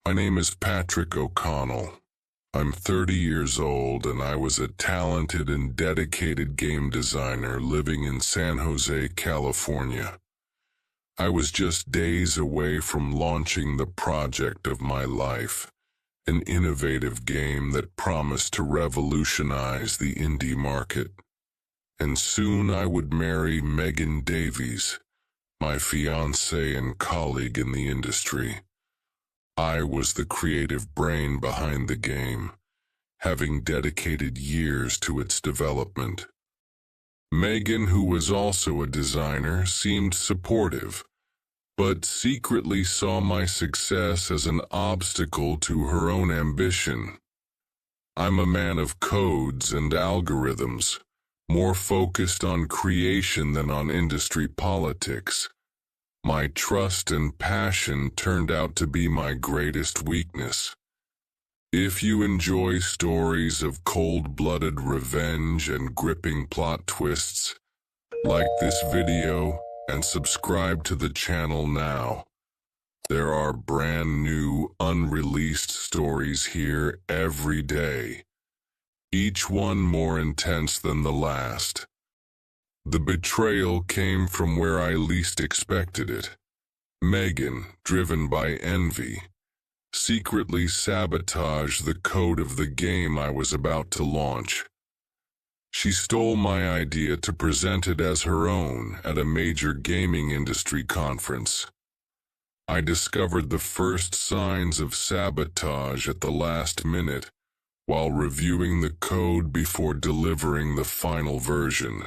My name is Patrick O'Connell. I'm 30 years old and I was a talented and dedicated game designer living in San Jose, California. I was just days away from launching the project of my life, an innovative game that promised to revolutionize the indie market. And soon I would marry Megan Davies, my fiancée and colleague in the industry. I was the creative brain behind the game, having dedicated years to its development. Megan, who was also a designer, seemed supportive, but secretly saw my success as an obstacle to her own ambition. I'm a man of codes and algorithms, more focused on creation than on industry politics. My trust and passion turned out to be my greatest weakness. If you enjoy stories of cold-blooded revenge and gripping plot twists, like this video and subscribe to the channel now. There are brand new, unreleased stories here every day, each one more intense than the last. The betrayal came from where I least expected it. Megan, driven by envy, secretly sabotaged the code of the game I was about to launch. She stole my idea to present it as her own at a major gaming industry conference. I discovered the first signs of sabotage at the last minute while reviewing the code before delivering the final version.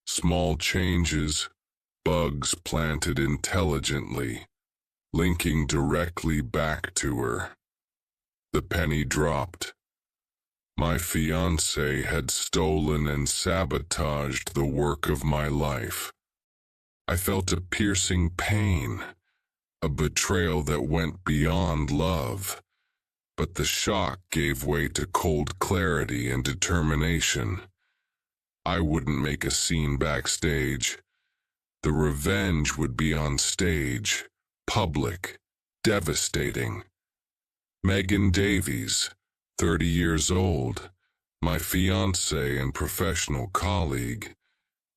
Small changes, bugs planted intelligently, linking directly back to her. The penny dropped. My fiancé had stolen and sabotaged the work of my life. I felt a piercing pain, a betrayal that went beyond love, but the shock gave way to cold clarity and determination. I wouldn't make a scene backstage. The revenge would be on stage, public, devastating. Megan Davies, 30 years old, my fiancée and professional colleague,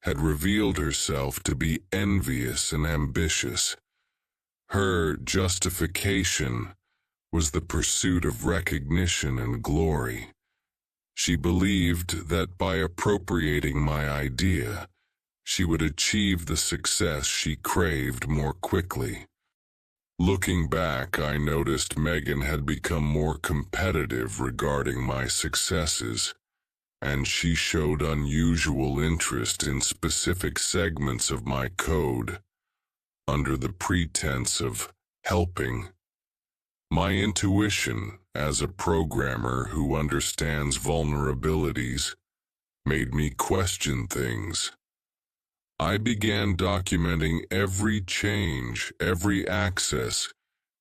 had revealed herself to be envious and ambitious. Her justification was the pursuit of recognition and glory. She believed that by appropriating my idea, she would achieve the success she craved more quickly. Looking back, I noticed Megan had become more competitive regarding my successes, and she showed unusual interest in specific segments of my code, under the pretense of helping. My intuition, as a programmer who understands vulnerabilities, made me question things. I began documenting every change, every access,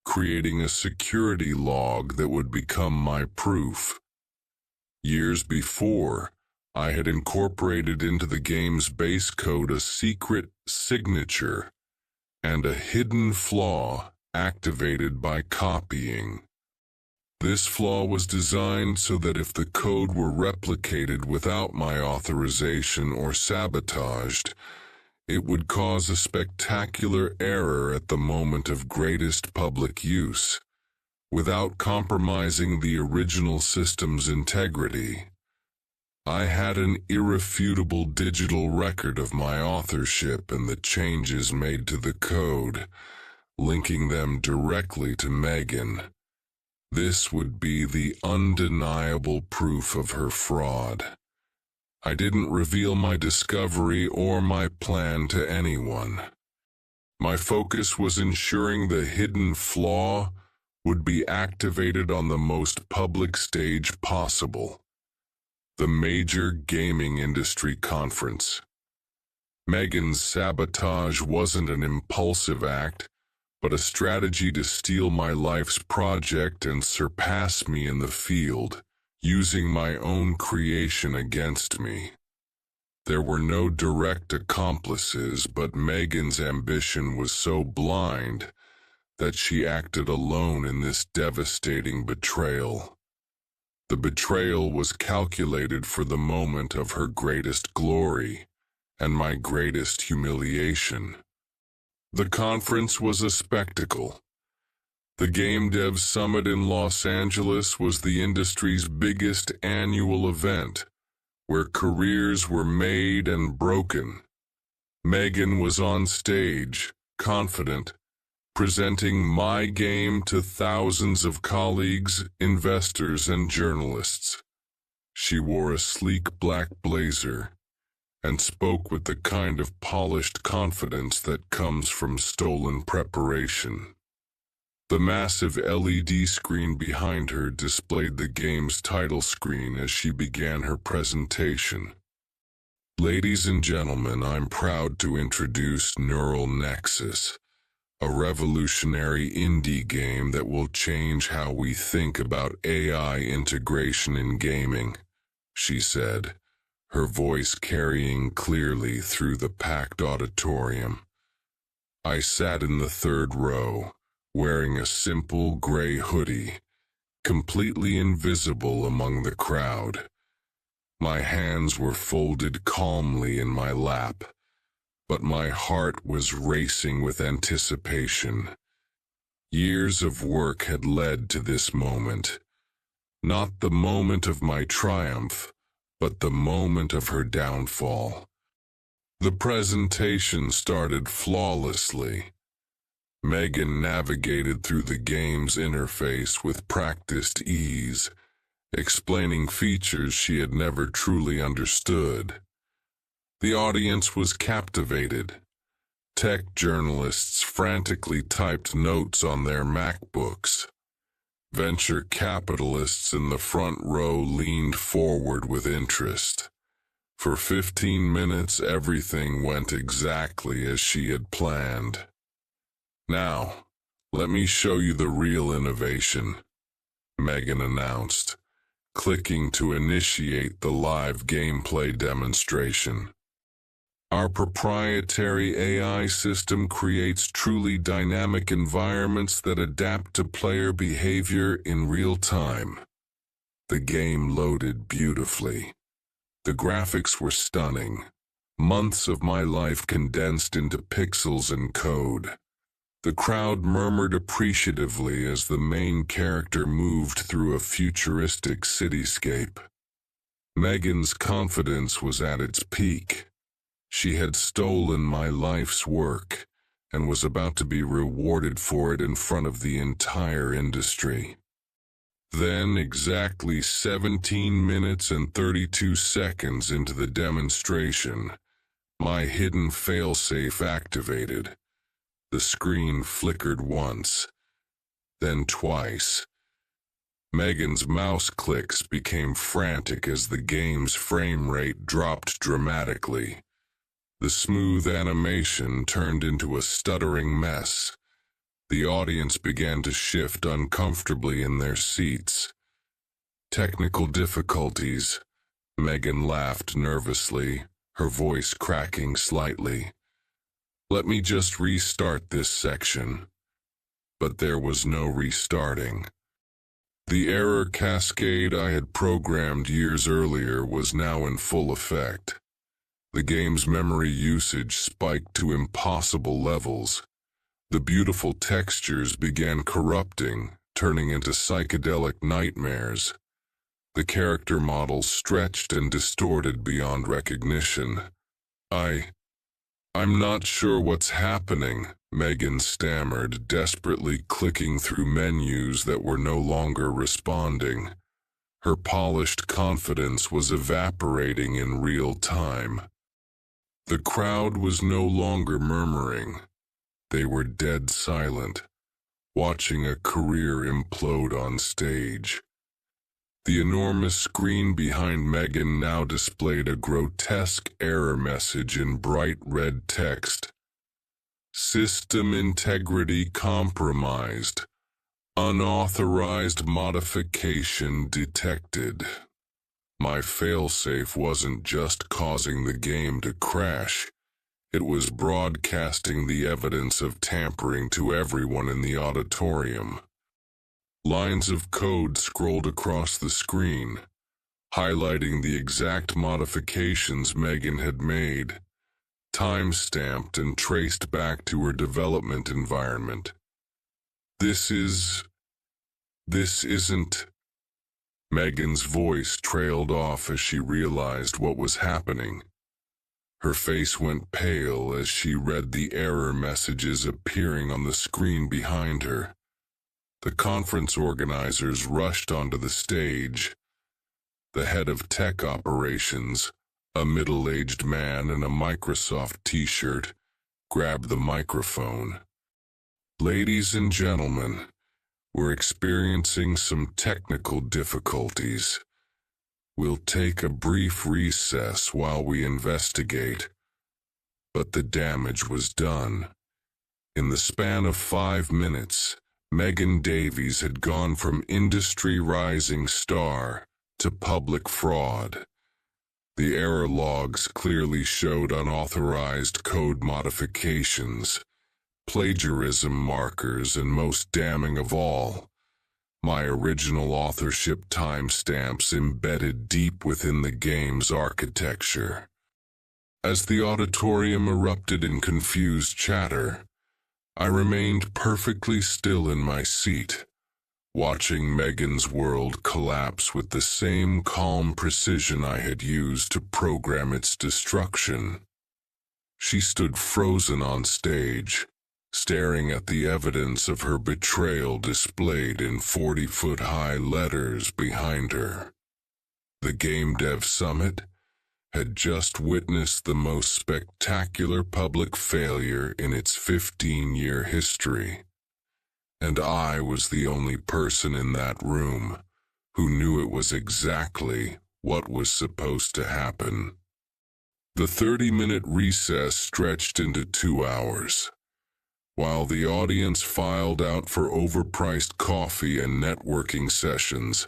creating a security log that would become my proof. Years before, I had incorporated into the game's base code a secret signature and a hidden flaw activated by copying. This flaw was designed so that if the code were replicated without my authorization or sabotaged, it would cause a spectacular error at the moment of greatest public use, without compromising the original system's integrity. I had an irrefutable digital record of my authorship and the changes made to the code, linking them directly to Megan. This would be the undeniable proof of her fraud. I didn't reveal my discovery or my plan to anyone. My focus was ensuring the hidden flaw would be activated on the most public stage possible, the major gaming industry conference. Megan's sabotage wasn't an impulsive act, but a strategy to steal my life's project and surpass me in the field, using my own creation against me. There were no direct accomplices, but Megan's ambition was so blind that she acted alone in this devastating betrayal. The betrayal was calculated for the moment of her greatest glory and my greatest humiliation. The conference was a spectacle. The Game Dev Summit in Los Angeles was the industry's biggest annual event, where careers were made and broken. Megan was on stage, confident, presenting my game to thousands of colleagues, investors, and journalists. She wore a sleek black blazer and spoke with the kind of polished confidence that comes from stolen preparation. The massive LED screen behind her displayed the game's title screen as she began her presentation. Ladies and gentlemen, I'm proud to introduce Neural Nexus, a revolutionary indie game that will change how we think about AI integration in gaming, she said, her voice carrying clearly through the packed auditorium. I sat in the third row, wearing a simple gray hoodie, completely invisible among the crowd. My hands were folded calmly in my lap, but my heart was racing with anticipation. Years of work had led to this moment. Not the moment of my triumph, but the moment of her downfall. The presentation started flawlessly. Megan navigated through the game's interface with practiced ease, explaining features she had never truly understood. The audience was captivated. Tech journalists frantically typed notes on their MacBooks. Venture capitalists in the front row leaned forward with interest. For 15 minutes, everything went exactly as she had planned. Now, let me show you the real innovation, Megan announced, clicking to initiate the live gameplay demonstration. Our proprietary AI system creates truly dynamic environments that adapt to player behavior in real time. The game loaded beautifully. The graphics were stunning. Months of my life condensed into pixels and code. The crowd murmured appreciatively as the main character moved through a futuristic cityscape. Megan's confidence was at its peak. She had stolen my life's work and was about to be rewarded for it in front of the entire industry. Then, exactly 17 minutes and 32 seconds into the demonstration, my hidden failsafe activated. The screen flickered once, then twice. Megan's mouse clicks became frantic as the game's frame rate dropped dramatically. The smooth animation turned into a stuttering mess. The audience began to shift uncomfortably in their seats. Technical difficulties, Megan laughed nervously, her voice cracking slightly. Let me just restart this section. But there was no restarting. The error cascade I had programmed years earlier was now in full effect. The game's memory usage spiked to impossible levels. The beautiful textures began corrupting, turning into psychedelic nightmares. The character models stretched and distorted beyond recognition. I'm not sure what's happening, Megan stammered, desperately clicking through menus that were no longer responding. Her polished confidence was evaporating in real time. The crowd was no longer murmuring. They were dead silent, watching a career implode on stage. The enormous screen behind Megan now displayed a grotesque error message in bright red text. System integrity compromised. Unauthorized modification detected. My failsafe wasn't just causing the game to crash. It was broadcasting the evidence of tampering to everyone in the auditorium. Lines of code scrolled across the screen, highlighting the exact modifications Megan had made, time-stamped and traced back to her development environment. This isn't... Megan's voice trailed off as she realized what was happening. Her face went pale as she read the error messages appearing on the screen behind her. The conference organizers rushed onto the stage. The head of tech operations, a middle-aged man in a Microsoft t-shirt, grabbed the microphone. "Ladies and gentlemen, we're experiencing some technical difficulties. We'll take a brief recess while we investigate." But the damage was done. In the span of 5 minutes, Megan Davies had gone from industry rising star to public fraud. The error logs clearly showed unauthorized code modifications, plagiarism markers, and most damning of all, my original authorship timestamps embedded deep within the game's architecture. As the auditorium erupted in confused chatter, I remained perfectly still in my seat, watching Megan's world collapse with the same calm precision I had used to program its destruction. She stood frozen on stage, staring at the evidence of her betrayal displayed in 40-foot-high letters behind her. The Game Dev Summit had just witnessed the most spectacular public failure in its 15-year history, and I was the only person in that room who knew it was exactly what was supposed to happen. The 30-minute recess stretched into 2 hours. While the audience filed out for overpriced coffee and networking sessions,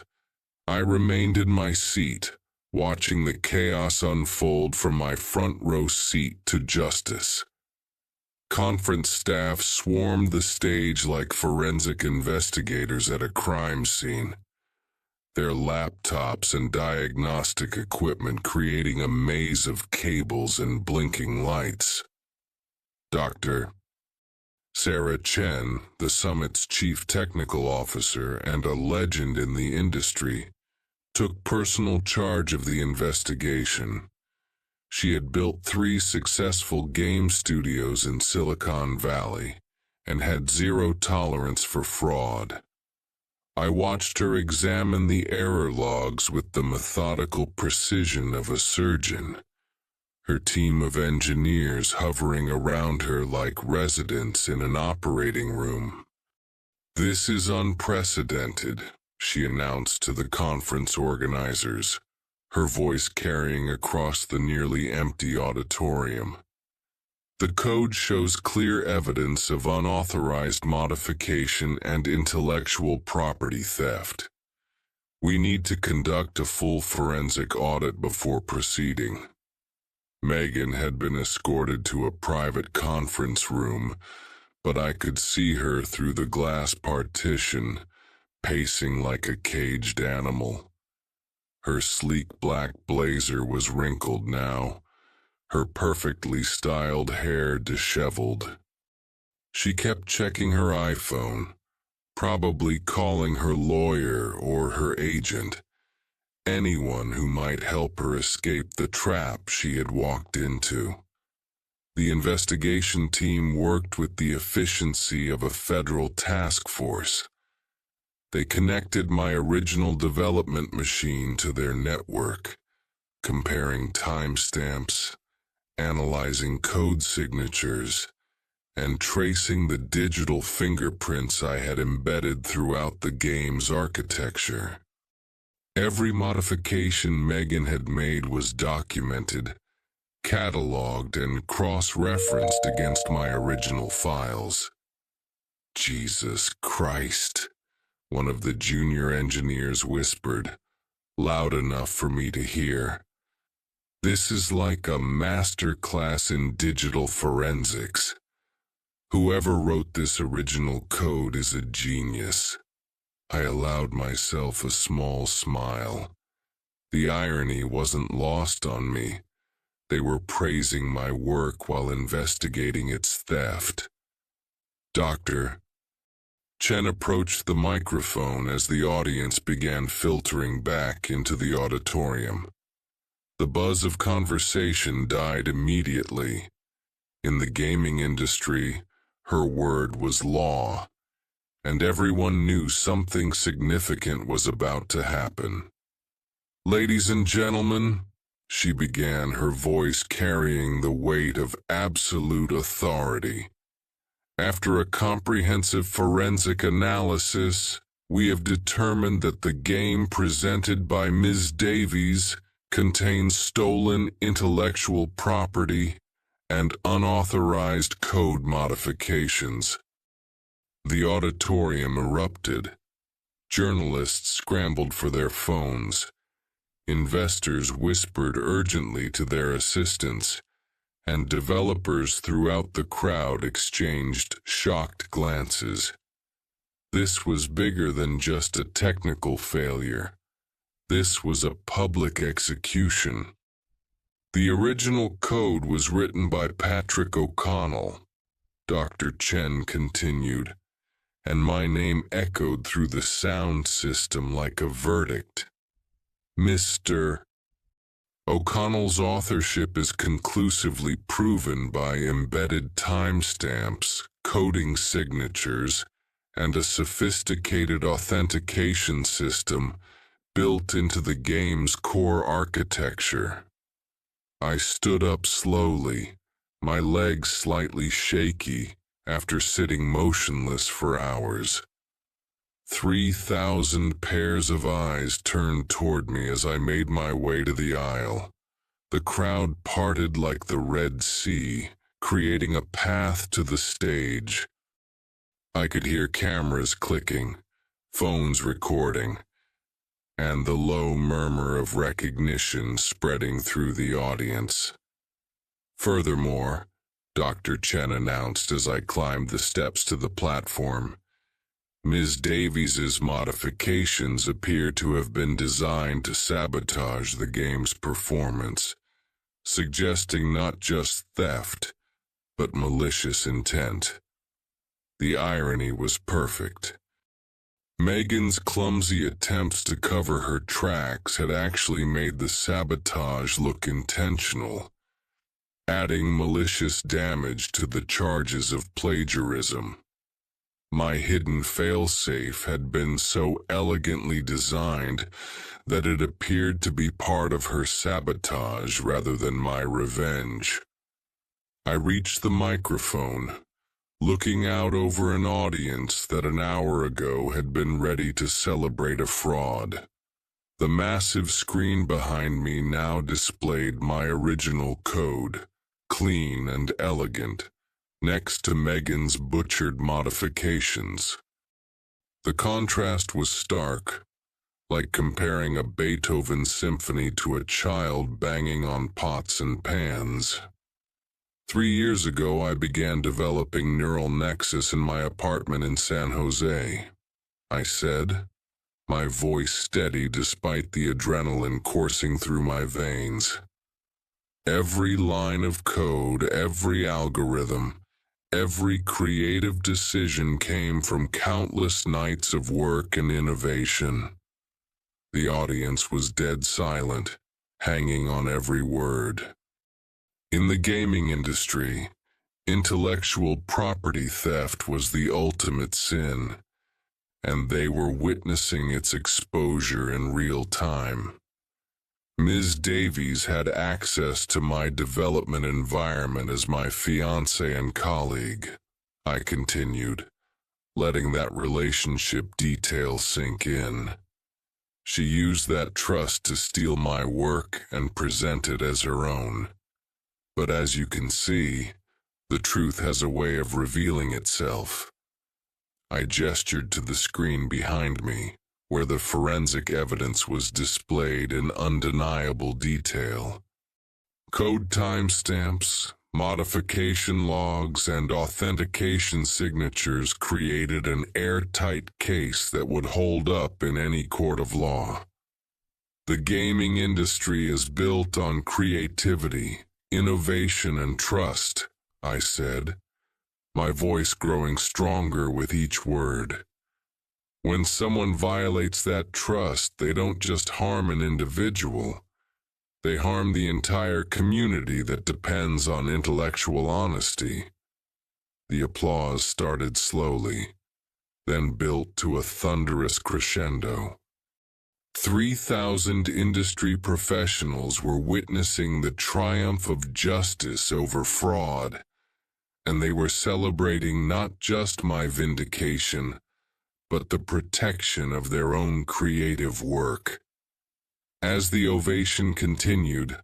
I remained in my seat, watching the chaos unfold from my front row seat to justice. Conference staff swarmed the stage like forensic investigators at a crime scene, their laptops and diagnostic equipment creating a maze of cables and blinking lights. Dr. Sarah Chen, the summit's chief technical officer and a legend in the industry, took personal charge of the investigation. She had built 3 successful game studios in Silicon Valley and had zero tolerance for fraud. I watched her examine the error logs with the methodical precision of a surgeon, her team of engineers hovering around her like residents in an operating room. "This is unprecedented," she announced to the conference organizers, her voice carrying across the nearly empty auditorium. "The code shows clear evidence of unauthorized modification and intellectual property theft. We need to conduct a full forensic audit before proceeding." Megan had been escorted to a private conference room, but I could see her through the glass partition, pacing like a caged animal. Her sleek black blazer was wrinkled now, her perfectly styled hair disheveled. She kept checking her iPhone, probably calling her lawyer or her agent, anyone who might help her escape the trap she had walked into. The investigation team worked with the efficiency of a federal task force. They connected my original development machine to their network, comparing timestamps, analyzing code signatures, and tracing the digital fingerprints I had embedded throughout the game's architecture. Every modification Megan had made was documented, cataloged, and cross-referenced against my original files. "Jesus Christ," one of the junior engineers whispered, loud enough for me to hear. This is like a master class in digital forensics. Whoever wrote this original code is a genius. I allowed myself a small smile. The irony wasn't lost on me. They were praising my work while investigating its theft. Doctor. Chen approached the microphone as the audience began filtering back into the auditorium. The buzz of conversation died immediately. In the gaming industry, her word was law, and everyone knew something significant was about to happen. "Ladies and gentlemen," she began, her voice carrying the weight of absolute authority. "After a comprehensive forensic analysis, we have determined that the game presented by Ms. Davies contains stolen intellectual property and unauthorized code modifications." The auditorium erupted. Journalists scrambled for their phones. Investors whispered urgently to their assistants, and developers throughout the crowd exchanged shocked glances. This was bigger than just a technical failure. This was a public execution. "The original code was written by Patrick O'Connell," Dr. Chen continued, and my name echoed through the sound system like a verdict. "Mr. O'Connell's authorship is conclusively proven by embedded timestamps, coding signatures, and a sophisticated authentication system built into the game's core architecture." I stood up slowly, my legs slightly shaky after sitting motionless for hours. 3,000 pairs of eyes turned toward me as I made my way to the aisle. The crowd parted like the Red Sea, creating a path to the stage. I could hear cameras clicking, phones recording, and the low murmur of recognition spreading through the audience. "Furthermore," Dr. Chen announced as I climbed the steps to the platform, "Ms. Davies's modifications appear to have been designed to sabotage the game's performance, suggesting not just theft, but malicious intent." The irony was perfect. Megan's clumsy attempts to cover her tracks had actually made the sabotage look intentional, adding malicious damage to the charges of plagiarism. My hidden failsafe had been so elegantly designed that it appeared to be part of her sabotage rather than my revenge. I reached the microphone, looking out over an audience that an hour ago had been ready to celebrate a fraud. The massive screen behind me now displayed my original code, clean and elegant, next to Megan's butchered modifications. The contrast was stark, like comparing a Beethoven symphony to a child banging on pots and pans. 3 years ago, I began developing neural nexus in my apartment in San Jose, I said, my voice steady despite the adrenaline coursing through my veins. Every line of code, every algorithm, every creative decision came from countless nights of work and innovation. The audience was dead silent, hanging on every word. In the gaming industry, intellectual property theft was the ultimate sin, and they were witnessing its exposure in real time. Ms. Davies had access to my development environment as my fiancée and colleague, I continued, letting that relationship detail sink in. She used that trust to steal my work and present it as her own. But as you can see, the truth has a way of revealing itself. I gestured to the screen behind me, where the forensic evidence was displayed in undeniable detail. Code timestamps, modification logs, and authentication signatures created an airtight case that would hold up in any court of law. The gaming industry is built on creativity, innovation, and trust, I said, my voice growing stronger with each word. When someone violates that trust, they don't just harm an individual. They harm the entire community that depends on intellectual honesty. The applause started slowly, then built to a thunderous crescendo. 3,000 industry professionals were witnessing the triumph of justice over fraud, and they were celebrating not just my vindication, but the protection of their own creative work. As the ovation continued,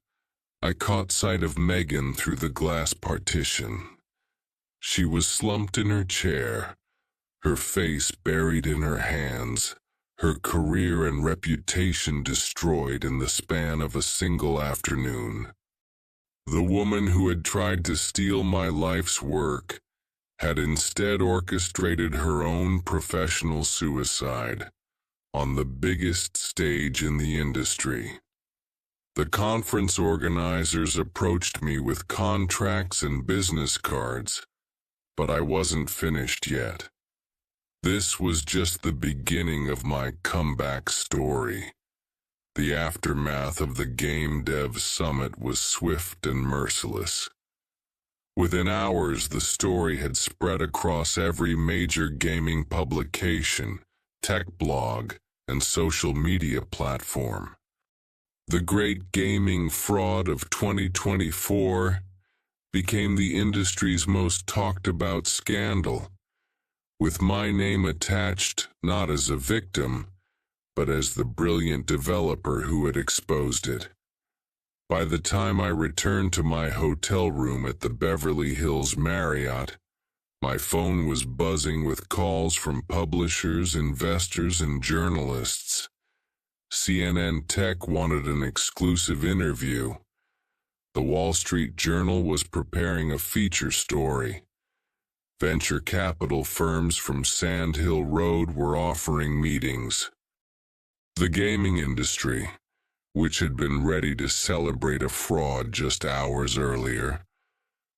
I caught sight of Megan through the glass partition. She was slumped in her chair, her face buried in her hands, her career and reputation destroyed in the span of a single afternoon. The woman who had tried to steal my life's work had instead orchestrated her own professional suicide on the biggest stage in the industry. The conference organizers approached me with contracts and business cards, but I wasn't finished yet. This was just the beginning of my comeback story. The aftermath of the Game Dev Summit was swift and merciless. Within hours, the story had spread across every major gaming publication, tech blog, and social media platform. The great gaming fraud of 2024 became the industry's most talked about scandal, with my name attached not as a victim, but as the brilliant developer who had exposed it. By the time I returned to my hotel room at the Beverly Hills Marriott, my phone was buzzing with calls from publishers, investors, and journalists. CNN Tech wanted an exclusive interview. The Wall Street Journal was preparing a feature story. Venture capital firms from Sand Hill Road were offering meetings. The gaming industry, which had been ready to celebrate a fraud just hours earlier,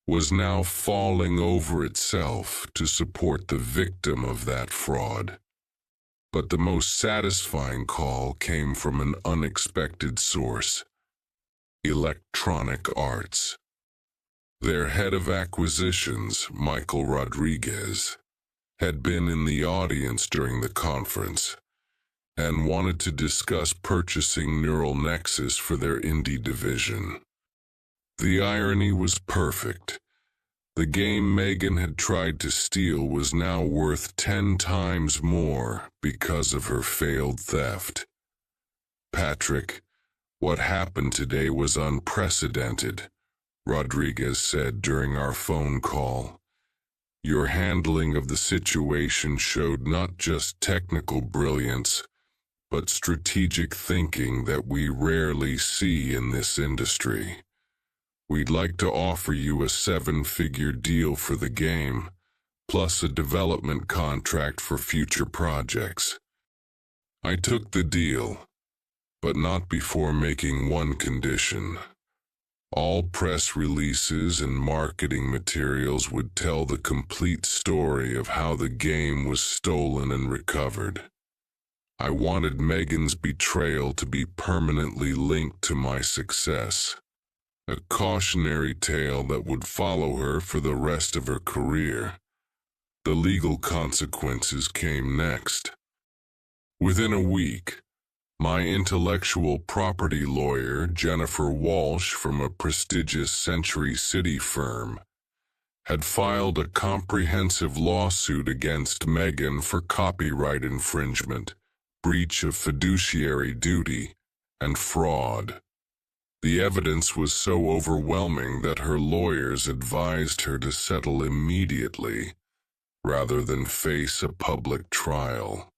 was now falling over itself to support the victim of that fraud. But the most satisfying call came from an unexpected source: Electronic Arts. Their head of acquisitions, Michael Rodriguez, had been in the audience during the conference and wanted to discuss purchasing Neural Nexus for their indie division. The irony was perfect. The game Megan had tried to steal was now worth 10 times more because of her failed theft. "Patrick, what happened today was unprecedented," Rodriguez said during our phone call. "Your handling of the situation showed not just technical brilliance, but strategic thinking that we rarely see in this industry. We'd like to offer you a 7-figure deal for the game, plus a development contract for future projects." I took the deal, but not before making one condition. All press releases and marketing materials would tell the complete story of how the game was stolen and recovered. I wanted Megan's betrayal to be permanently linked to my success, a cautionary tale that would follow her for the rest of her career. The legal consequences came next. Within a week, my intellectual property lawyer, Jennifer Walsh from a prestigious Century City firm, had filed a comprehensive lawsuit against Megan for copyright infringement, breach of fiduciary duty, and fraud. The evidence was so overwhelming that her lawyers advised her to settle immediately, rather than face a public trial.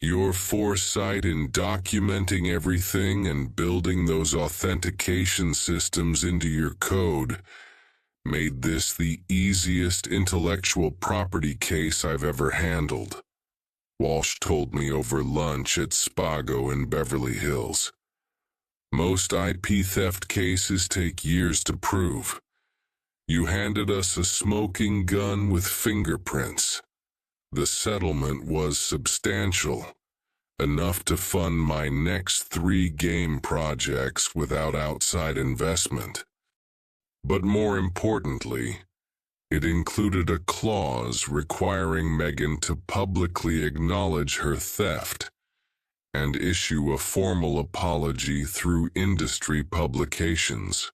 Your foresight in documenting everything and building those authentication systems into your code made this the easiest intellectual property case I've ever handled, Walsh told me over lunch at Spago in Beverly Hills. Most IP theft cases take years to prove. You handed us a smoking gun with fingerprints. The settlement was substantial, enough to fund my next 3 game projects without outside investment. But more importantly, it included a clause requiring Megan to publicly acknowledge her theft and issue a formal apology through industry publications.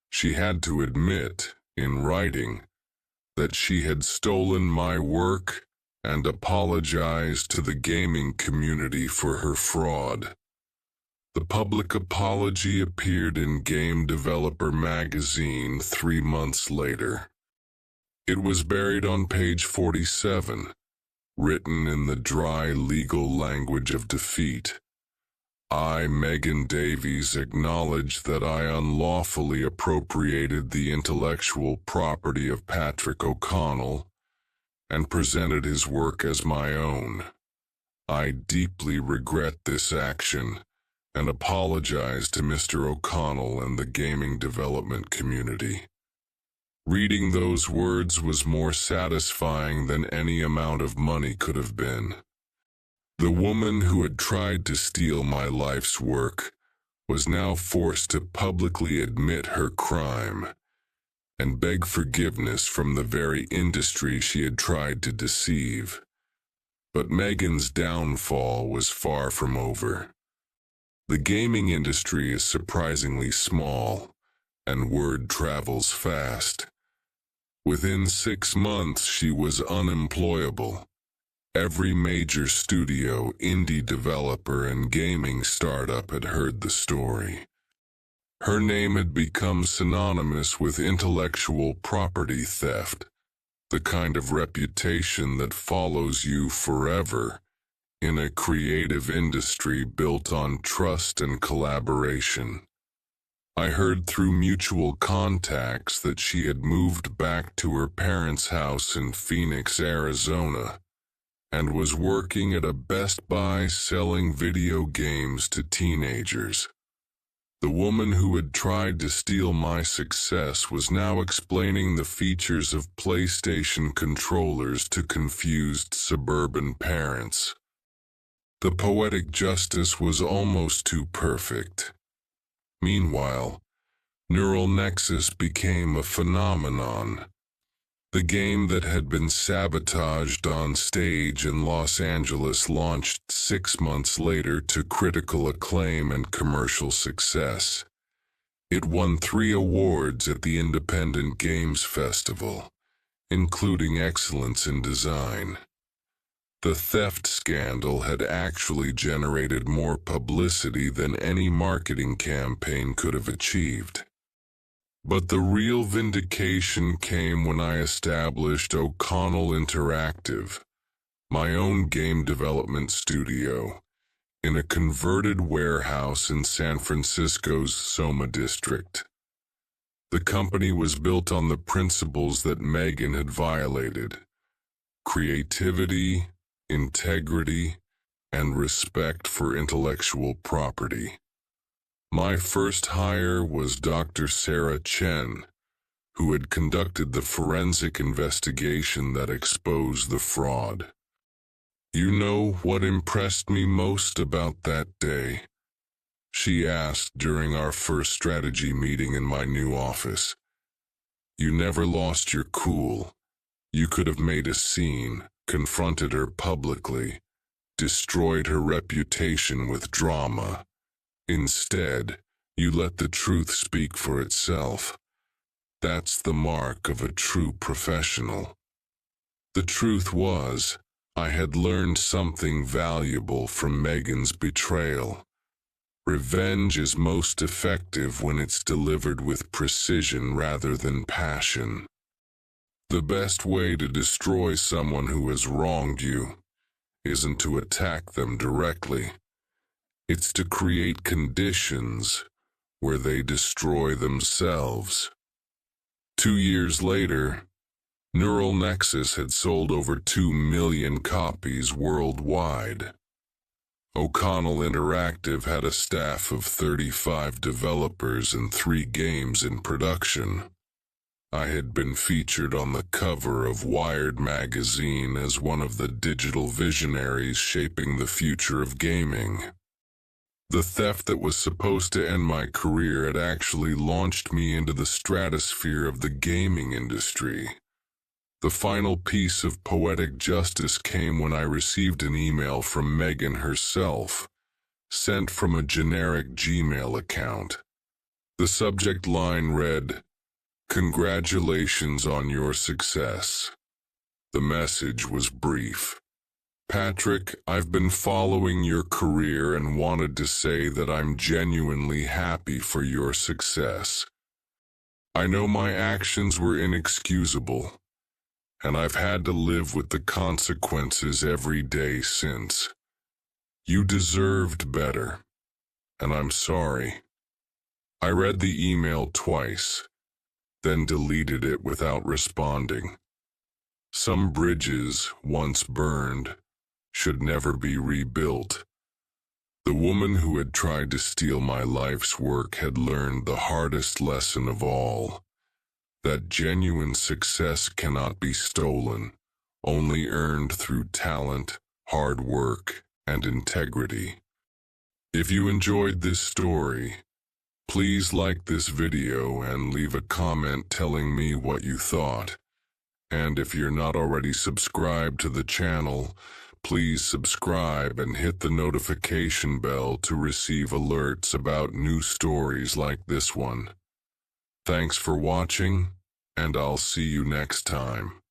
She had to admit, in writing, that she had stolen my work and apologized to the gaming community for her fraud. The public apology appeared in Game Developer magazine 3 months later. It was buried on page 47, written in the dry legal language of defeat. I, Megan Davies, acknowledge that I unlawfully appropriated the intellectual property of Patrick O'Connell and presented his work as my own. I deeply regret this action and apologize to Mr. O'Connell and the gaming development community. Reading those words was more satisfying than any amount of money could have been. The woman who had tried to steal my life's work was now forced to publicly admit her crime and beg forgiveness from the very industry she had tried to deceive. But Megan's downfall was far from over. The gaming industry is surprisingly small, and word travels fast. Within 6 months, she was unemployable. Every major studio, indie developer, and gaming startup had heard the story. Her name had become synonymous with intellectual property theft, the kind of reputation that follows you forever in a creative industry built on trust and collaboration. I heard through mutual contacts that she had moved back to her parents' house in Phoenix, Arizona, and was working at a Best Buy selling video games to teenagers. The woman who had tried to steal my success was now explaining the features of PlayStation controllers to confused suburban parents. The poetic justice was almost too perfect. Meanwhile, Neural Nexus became a phenomenon. The game that had been sabotaged on stage in Los Angeles launched 6 months later to critical acclaim and commercial success. It won 3 awards at the Independent Games Festival, including Excellence in Design. The theft scandal had actually generated more publicity than any marketing campaign could have achieved. But the real vindication came when I established O'Connell Interactive, my own game development studio, in a converted warehouse in San Francisco's Soma district. The company was built on the principles that Megan had violated: creativity, integrity, and respect for intellectual property. My first hire was Dr. Sarah Chen, who had conducted the forensic investigation that exposed the fraud. You know what impressed me most about that day? She asked during our first strategy meeting in my new office. You never lost your cool. You could have made a scene, confronted her publicly, destroyed her reputation with drama. Instead, you let the truth speak for itself. That's the mark of a true professional. The truth was, I had learned something valuable from Megan's betrayal. Revenge is most effective when it's delivered with precision rather than passion. The best way to destroy someone who has wronged you isn't to attack them directly. It's to create conditions where they destroy themselves. 2 years later, Neural Nexus had sold over 2 million copies worldwide. O'Connell Interactive had a staff of 35 developers and 3 games in production. I had been featured on the cover of Wired magazine as one of the digital visionaries shaping the future of gaming. The theft that was supposed to end my career had actually launched me into the stratosphere of the gaming industry. The final piece of poetic justice came when I received an email from Megan herself, sent from a generic Gmail account. The subject line read, "Congratulations on your success." The message was brief. "Patrick, I've been following your career and wanted to say that I'm genuinely happy for your success. I know my actions were inexcusable, and I've had to live with the consequences every day since. You deserved better, and I'm sorry." I read the email twice, then deleted it without responding. Some bridges, once burned, should never be rebuilt. The woman who had tried to steal my life's work had learned the hardest lesson of all, that genuine success cannot be stolen, only earned through talent, hard work, and integrity. If you enjoyed this story, please like this video and leave a comment telling me what you thought. And if you're not already subscribed to the channel, please subscribe and hit the notification bell to receive alerts about new stories like this one. Thanks for watching, and I'll see you next time.